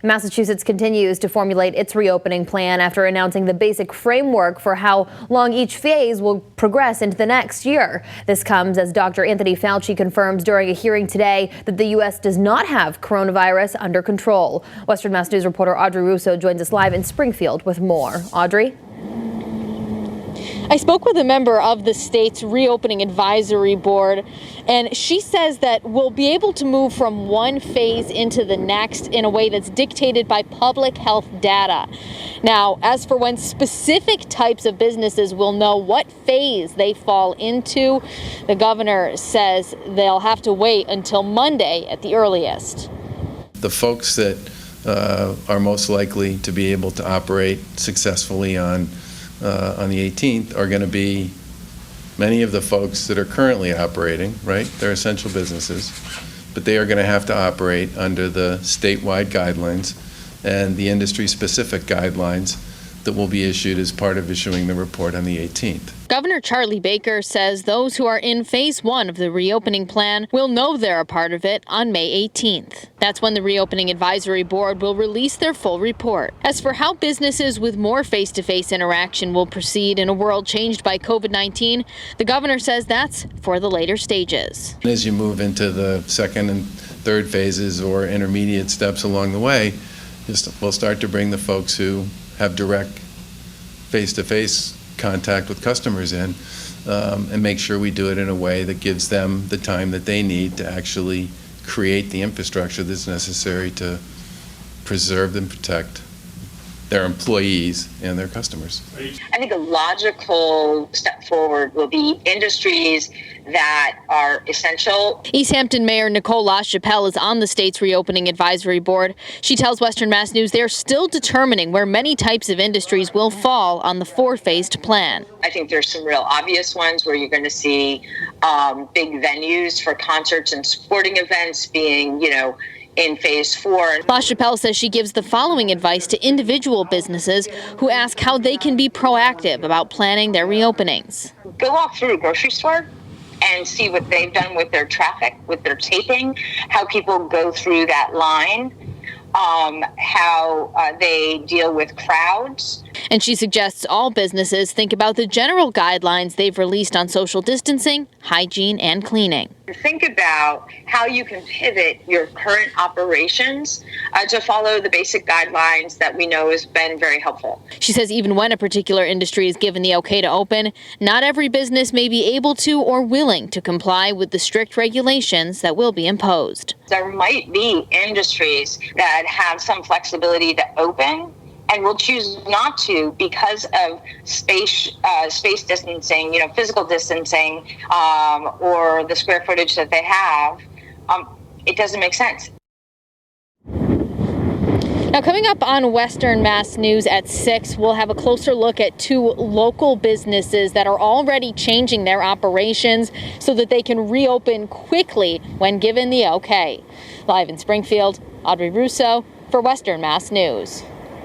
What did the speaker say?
Massachusetts continues to formulate its reopening plan after announcing the basic framework for how long each phase will progress into the next year. This comes as Dr. Anthony Fauci confirms during a hearing today that the U.S. does not have coronavirus under control. Western Mass News reporter Audrey Russo joins us live in Springfield with more. Audrey? I spoke with a member of the state's reopening advisory board, and she says that we'll be able to move from one phase into the next in a way that's dictated by public health data. Now, as for when specific types of businesses will know what phase they fall into, the governor says they'll have to wait until Monday at the earliest. The folks that are most likely to be able to operate successfully on the 18th are going to be many of the folks that are currently operating, right? They're essential businesses, but they are going to have to operate under the statewide guidelines and the industry-specific guidelines that will be issued as part of issuing the report on the 18th. Governor Charlie Baker says those who are in phase one of the reopening plan will know they're a part of it on May 18th. That's when the reopening advisory board will release their full report. As for how businesses with more face-to-face interaction will proceed in a world changed by COVID-19, the governor says that's for the later stages. As you move into the second and third phases or intermediate steps along the way, we'll start to bring the folks who have direct face-to-face contact with customers in and make sure we do it in a way that gives them the time that they need to actually create the infrastructure that's necessary to preserve and protect their employees and their customers. I think a logical step forward will be industries that are essential. Easthampton Mayor Nicole LaChapelle is on the state's reopening advisory board. She tells Western Mass News they're still determining where many types of industries will fall on the four-phased plan. I think there's some real obvious ones where you're going to see big venues for concerts and sporting events being, in phase 4. LaChapelle says she gives the following advice to individual businesses who ask how they can be proactive about planning their reopenings. Go walk through a grocery store and see what they've done with their traffic, with their taping, how people go through that line, how they deal with crowds. And she suggests all businesses think about the general guidelines they've released on social distancing, hygiene, and cleaning. Think about how you can pivot your current operations to follow the basic guidelines that we know has been very helpful. She says even when a particular industry is given the okay to open, not every business may be able to or willing to comply with the strict regulations that will be imposed. There might be industries that have some flexibility to open and will choose not to because of space distancing, physical distancing, or the square footage that they have. It doesn't make sense. Now, coming up on Western Mass News at 6, we'll have a closer look at two local businesses that are already changing their operations so that they can reopen quickly when given the okay. Live in Springfield, Audrey Russo for Western Mass News.